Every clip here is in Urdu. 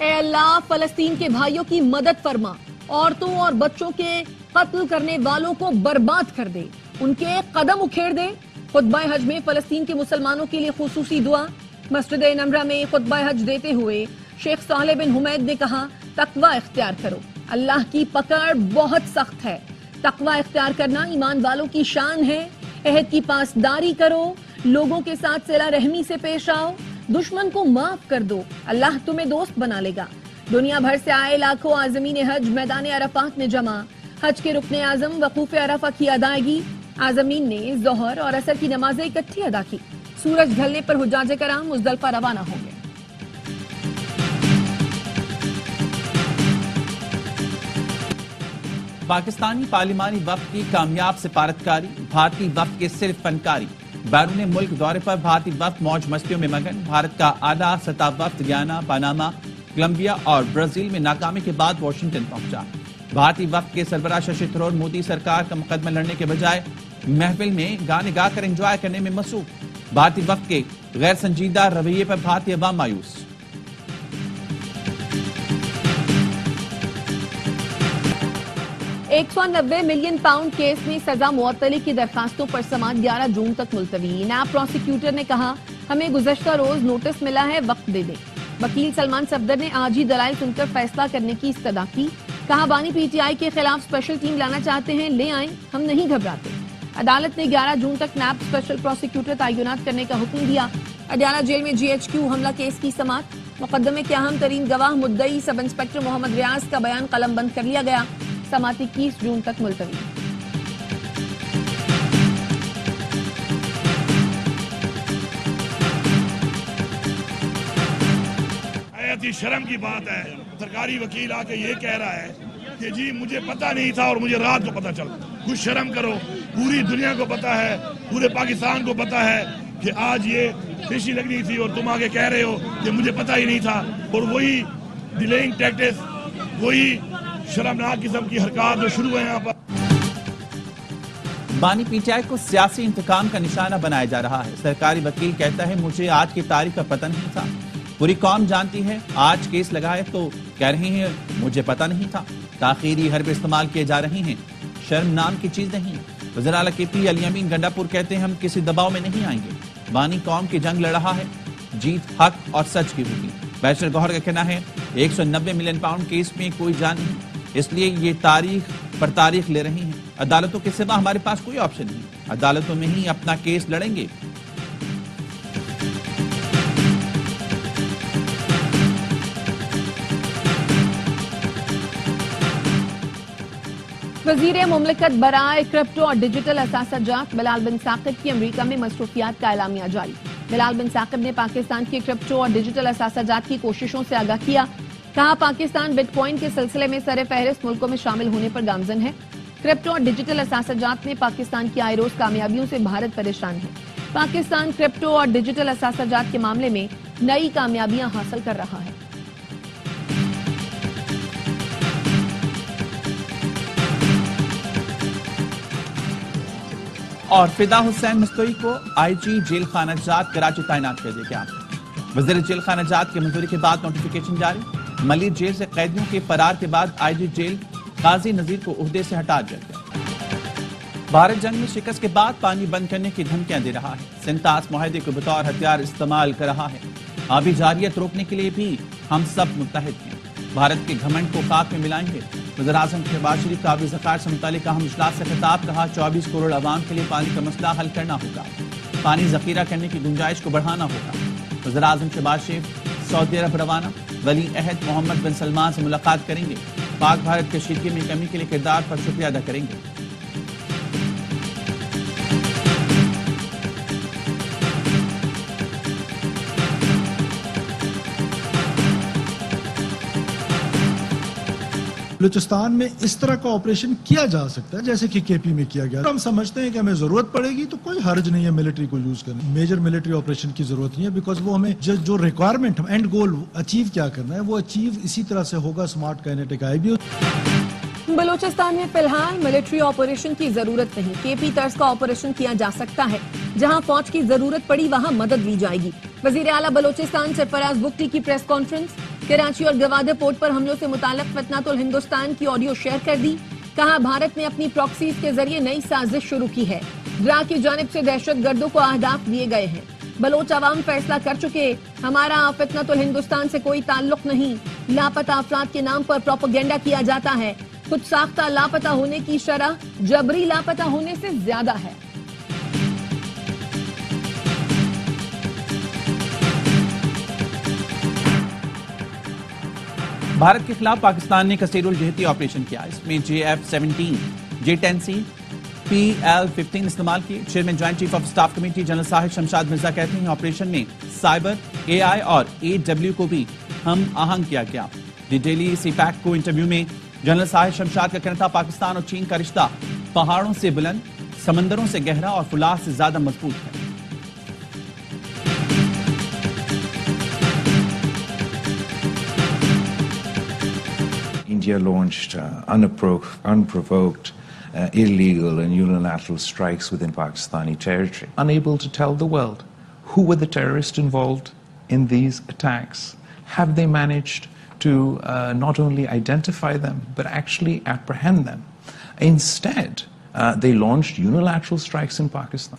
اے اللہ فلسطین کے بھائیوں کی مدد فرما، عورتوں اور بچوں کے قتل کرنے والوں کو برباد کر دے، ان کے قدم اکھیڑ دے۔ خطبہ حج میں فلسطین کے مسلمانوں کے لیے خصوصی دعا۔ مسجد نمرہ میں خطبہ حج دیتے ہوئے شیخ صالح بن حمید نے کہا، تقوی اختیار کرو، اللہ کی پکڑ بہت سخت ہے، تقوی اختیار کرنا ایمان والوں کی شان ہے، عہد کی پاسداری کرو، لوگوں کے ساتھ صلہ رحمی سے پیش آؤ، دشمن کو معاف کر دو، اللہ تمہیں دوست بنا لے گا۔ دنیا بھر سے آئے لاکھوں عازمین حج میدان عرفات میں جمع، حج کے رکن اعظم وقوف عرفہ کی ادائیگی۔ عازمین نے ظہر اور عصر کی نمازیں اکٹھی ادا کی۔ سورج ڈھلنے پر حجاج کرام مزدلفہ روانہ ہوں گے۔ پاکستانی پارلیمانی وفد کی کامیاب سفارتکاری، بھارتی وفد کے صرف فنکاری۔ بیرون ملک دورے پر بھارتی وفد موج مستیوں میں مگن۔ بھارت کا اعلیٰ سطح وفد گیانا، پاناما، کولمبیا اور برازیل میں ناکامی کے بعد واشنگٹن پہنچا۔ بھارتی وفد کے سربراہ ششی تھرور مودی سرکار کا مقدمہ لڑنے کے بجائے محفل میں گانے گا کر انجوائے کرنے میں مصروف۔ بھارتی وفد کے غیر سنجیدہ رویے پر بھارتی عوام مایوس۔ 190 ملین پاؤنڈ کیس میں سزا معطلی کی درخواستوں پر سماعت 11 جون تک ملتوی۔ نیب پروسیکیوٹر نے کہا، ہمیں گزشتہ روز نوٹس ملا ہے، وقت دے دیں۔ وکیل سلمان صفدر نے آج ہی دلائل سن کر فیصلہ کرنے کی استدعا کی۔ کہا، بانی پی ٹی آئی کے خلاف اسپیشل ٹیم لانا چاہتے ہیں، لے آئیں، ہم نہیں گھبراتے۔ عدالت نے 11 جون تک نیب اسپیشل پروسیکیوٹر تعینات کرنے کا حکم دیا۔ اڈیالہ جیل میں جی ایچ کیو حملہ کیس کی سماعت۔ مقدمے کے اہم ترین گواہ مدعی سب انسپکٹر محمد ریاض کا بیان قلم بند کر لیا گیا۔ سماعت 21 جون تک ملتوی۔ شرم کی بات ہے، سرکاری وکیل آ کے یہ کہہ رہا ہے کہ جی مجھے پتہ نہیں تھا اور مجھے رات کو پتہ چلا۔ کچھ شرم کرو، پوری دنیا کو پتہ ہے، پورے پاکستان کو پتہ ہے کہ آج یہ پیشی لگنی تھی اور تم آگے کہہ رہے ہو کہ مجھے پتہ ہی نہیں تھا۔ اور وہی ڈیلیئنگ ٹیکٹس، وہی شرمناک قسم کی حرکات جو شروع ہے یہاں پر۔ بانی پی ٹی آئی کو سیاسی انتقام کا نشانہ بنایا جا رہا ہے۔ سرکاری وکیل کہتا ہے، مجھے آج کی تاریخ کا پتہ نہیں تھا، پوری قوم جانتی ہے، آج کیس لگائے تو کہہ رہے ہیں مجھے پتہ نہیں تھا۔ تاخیری حرب استعمال کیے جا رہی ہیں، شرم نام کی چیز نہیں۔ وزیر اعلیٰ کے پی علی امین گنڈا پور کہتے ہیں، ہم کسی دباؤ میں نہیں آئیں گے، بانی قوم کی جنگ لڑ رہا ہے، جیت حق اور سچ کی ہوگی۔ بیشر گوہر کا کہنا ہے، 190 ملین پاؤنڈ کیس میں کوئی جان نہیں، اس لیے یہ تاریخ پر تاریخ لے رہی ہیں۔ عدالتوں کے سوا ہمارے پاس کوئی آپشن نہیں، عدالتوں میں ہی اپنا کیس لڑیں گے۔ وزیر مملکت برائے کرپٹو اور ڈیجیٹل اثاثہ جات بلال بن ثاقب کی امریکہ میں مصروفیات کا اعلامیہ جاری۔ بلال بن ثاقب نے پاکستان کی کرپٹو اور ڈیجیٹل اثاثہ جات کی کوششوں سے آگاہ کیا۔ کہا، پاکستان بٹ کوائن کے سلسلے میں سر فہرست ملکوں میں شامل ہونے پر گامزن ہے۔ کرپٹو اور ڈیجیٹل اثاثہ جات میں پاکستان کی آئے روز کامیابیوں سے بھارت پریشان ہے۔ پاکستان کرپٹو اور ڈیجیٹل اثاثہ جات کے معاملے میں نئی کامیابیاں حاصل کر رہا ہے۔ اور فدا حسین مستوئی کو آئی جی جیل خانہ جات کراچی تعینات کر دیا گیا۔ وزیر جیل خانہ جات کی منظوری کے بعد نوٹیفیکیشن جاری۔ ملیر جیل سے قیدیوں کے فرار کے بعد آئی جی جیل قاضی نذیر کو عہدے سے ہٹا دیا گیا۔ بھارت جنگ میں شکست کے بعد پانی بند کرنے کی دھمکیاں دے رہا ہے، سنتاس معاہدے کو بطور ہتھیار استعمال کر رہا ہے۔ آبی جاریت روکنے کے لیے بھی ہم سب متحد ہیں، بھارت کے گھمنڈ کو خاک میں ملائیں گے۔ وزیر اعظم شہباز شریف کا آبی ذخائر سے متعلق اہم اجلاس سے خطاب، کہا 24 کروڑ عوام کے لیے پانی کا مسئلہ حل کرنا ہوگا، پانی ذخیرہ کرنے کی گنجائش کو بڑھانا ہوگا۔ وزیر اعظم شہباز شریف سعودی عرب روانہ، ولی عہد محمد بن سلمان سے ملاقات کریں گے، پاک بھارت کشیدگی میں کمی کے لیے کردار پر شکریہ ادا کریں گے۔ بلوچستان میں اس طرح کا آپریشن کیا جا سکتا ہے جیسے کہ کے پی میں کیا گیا۔ ہم سمجھتے ہیں کہ ہمیں ضرورت پڑے گی تو کوئی حرج نہیں ہے ملٹری کو یوز کرنے، میجر ملٹری آپریشن کی ضرورت نہیں ہے، بیکاز وہ ہمیں جو ریکوائرمنٹ اینڈ گول اچیو کیا کرنا ہے وہ اچیو اسی طرح سے ہوگا smart kinetic I B. Balochistan میں فی الحال ملٹری آپریشن کی ضرورت نہیں، کے پی طرز کا آپریشن کیا جا سکتا ہے، جہاں فوج کی ضرورت پڑی وہاں مدد لی جائے گی۔ وزیر اعلیٰ بلوچستان سرفراز بگٹی کی پریس کانفرنس، کراچی اور گوادر پورٹ پر حملوں سے متعلق فتنۃ الہندوستان کی آڈیو شیئر کر دی. کہا بھارت نے اپنی پراکسیز کے ذریعے نئی سازش شروع کی ہے. ڈرا کی جانب سے دہشت گردوں کو اہداف دیے گئے ہیں. بلوچ عوام فیصلہ کر چکے. ہمارا فتنۃ الہندوستان سے کوئی تعلق نہیں. لاپتہ افراد کے نام پر پروپیگنڈا کیا جاتا ہے. خود ساختہ لاپتہ ہونے کی شرح جبری لاپتہ ہونے سے زیادہ ہے. بھارت کے خلاف پاکستان نے کثیر الجہتی آپریشن کیا. اس میں JF-17 J-10C PL-15 استعمال کیے. Chairman joint chief of staff committee general Sahil Shamshad Mirza کہتے ہیں آپریشن میں سائبر AI اور AW کو بھی ہم آہنگ کیا گیا. دی ڈیلی سی پیک کو انٹرویو میں جنرل ساحل شمشاد کا کہنا تھا پاکستان اور چین کا رشتہ پہاڑوں سے بلند, سمندروں سے گہرا اور فولاد سے زیادہ مضبوط ہے. India launched unprovoked, illegal and unilateral strikes within Pakistani territory, unable to tell the world who were the terrorists involved in these attacks. Have they managed to not only identify them, but actually apprehend them? Instead, they launched unilateral strikes in Pakistan.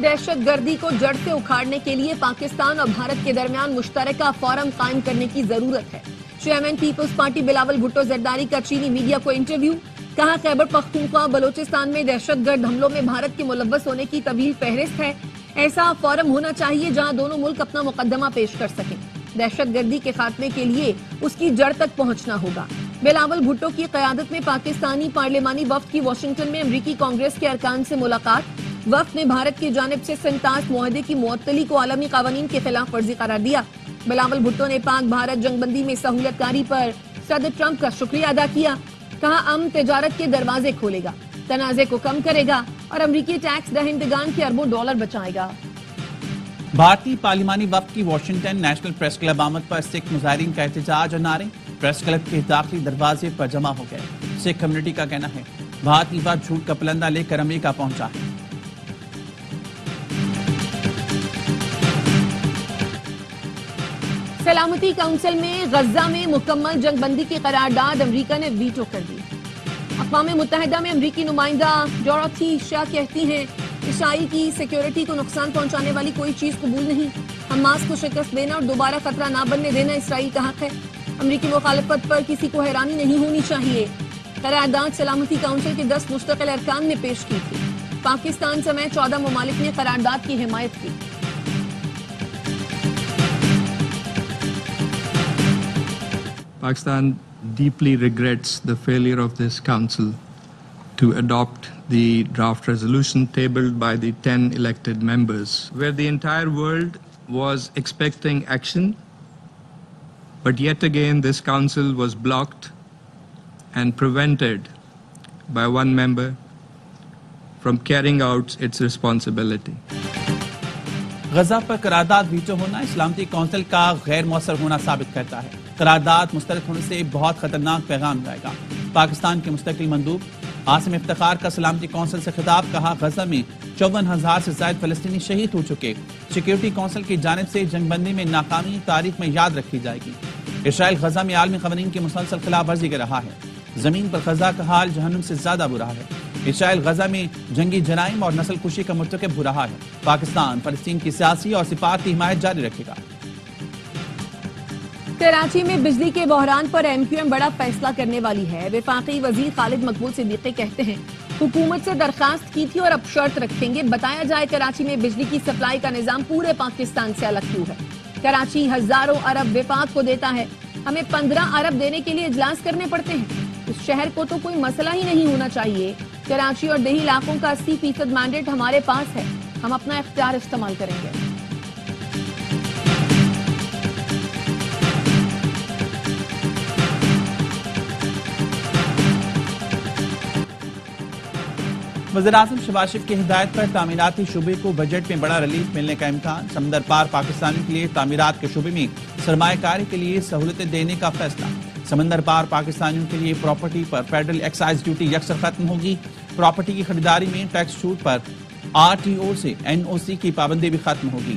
دہشت گردی کو جڑ سے اکھاڑنے کے لیے پاکستان اور بھارت کے درمیان مشترکہ فورم قائم کرنے کی ضرورت ہے. Chairman Peoples Party Bilawal Bhutto Zardari کا چینی میڈیا کو انٹرویو. کہا خیبر پختونخوا بلوچستان میں دہشت گرد حملوں میں بھارت کے ملوث ہونے کی طویل فہرست ہے. ایسا فورم ہونا چاہیے جہاں دونوں ملک اپنا مقدمہ پیش کر سکیں. دہشت گردی کے خاتمے کے لیے اس کی جڑ تک پہنچنا ہوگا. بلاول بھٹو کی قیادت میں پاکستانی پارلیمانی وفد کی واشنگٹن میں امریکی کانگریس کے ارکان سے ملاقات. وفد نے بھارت کی جانب سے سنتاس معاہدے کی معطلی کو عالمی قوانین کے خلاف ورزی قرار دیا. بلاول بھٹو نے پاک بھارت جنگ بندی میں سہولت کاری پر صدر ٹرمپ کا شکریہ ادا کیا. کہا امن تجارت کے دروازے کھولے گا, تنازع کو کم کرے گا اور امریکی ٹیکس دہندگان کے اربوں ڈالر بچائے گا. بھارتی پارلیمانی وفد کی واشنگٹن نیشنل پریس کلب آمد پر سکھ مظاہرین کا احتجاج اور نعرے پریس کلب کے داخلی دروازے پر جمع ہو گئے. سکھ کمیونٹی کا کہنا ہے بھارتی وفد جھوٹ کا پلندہ لے کر امریکہ پہنچا ہے. سلامتی کونسل میں غزہ میں مکمل جنگ بندی کی قرارداد امریکہ نے ویٹو کر دی. اقوام متحدہ میں امریکی نمائندہ ڈوروتھی شاہ کہتی ہیں اسرائیل کی سیکیورٹی کو نقصان پہنچانے والی کوئی چیز قبول نہیں. حماس کو شکست دینا اور دوبارہ خطرہ نہ بننے دینا اسرائیل کا حق ہے. امریکی مخالفت پر کسی کو حیرانی نہیں ہونی چاہیے. قرارداد سلامتی کونسل کے 10 مستقل ارکان نے پیش کی تھی. پاکستان سمیت 14 ممالک نے قرارداد کی حمایت کی. Pakistan deeply regrets the failure of this council to adopt the draft resolution tabled by the 10 elected members, where the entire world was expecting action, but yet again this council was blocked and prevented by one member from carrying out its responsibility. Gaza پر قرارداد ویٹو ہونا سلامتی کونسل کا غیر مؤثر ہونا ثابت کرتا ہے. قرارداد مسترد ہونے سے بہت خطرناک پیغام جائے گا. پاکستان کے مستقل مندوب عاصم افتخار کا سلامتی کونسل سے خطاب. کہا غزہ میں 54,000 سے زائد فلسطینی شہید ہو چکے. سیکیورٹی کونسل کی جانب سے جنگ بندی میں ناکامی تاریخ میں یاد رکھی جائے گی. اسرائیل غزہ میں عالمی قوانین کی مسلسل خلاف ورزی کر رہا ہے. زمین پر غزہ کا حال جہنم سے زیادہ برا ہے. اسرائیل غزہ میں جنگی جرائم اور نسل کشی کا مرتکب ہو رہا ہے. پاکستان فلسطین کی سیاسی اور سفارتی حمایت جاری رکھے گا. کراچی میں بجلی کے بحران پر MQM بڑا فیصلہ کرنے والی ہے. وفاقی وزیر خالد مقبول صدیقی کہتے ہیں حکومت سے درخواست کی تھی اور اب شرط رکھیں گے. بتایا جائے کراچی میں بجلی کی سپلائی کا نظام پورے پاکستان سے الگ کیوں ہے. کراچی ہزاروں ارب وفاق کو دیتا ہے, ہمیں 15 ارب دینے کے لیے اجلاس کرنے پڑتے ہیں. اس شہر کو تو کوئی مسئلہ ہی نہیں ہونا چاہیے. کراچی اور دیہی علاقوں کا 80% مینڈیٹ ہمارے پاس ہے, ہم اپنا اختیار استعمال کریں گے. وزیراعظم شہباز شریف کی ہدایت پر تعمیراتی شعبے کو بجٹ میں بڑا ریلیف ملنے کا امکان. سمندر پار پاکستانیوں کے لیے تعمیرات کے شعبے میں سرمایہ کاری کے لیے سہولتیں دینے کا فیصلہ. سمندر پار پاکستانیوں کے لیے پراپرٹی پر فیڈرل ایکسائز ڈیوٹی یکسر ختم ہوگی. پراپرٹی کی خریداری میں ٹیکس چھوٹ پر RTO سے NOC کی پابندی بھی ختم ہوگی.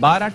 12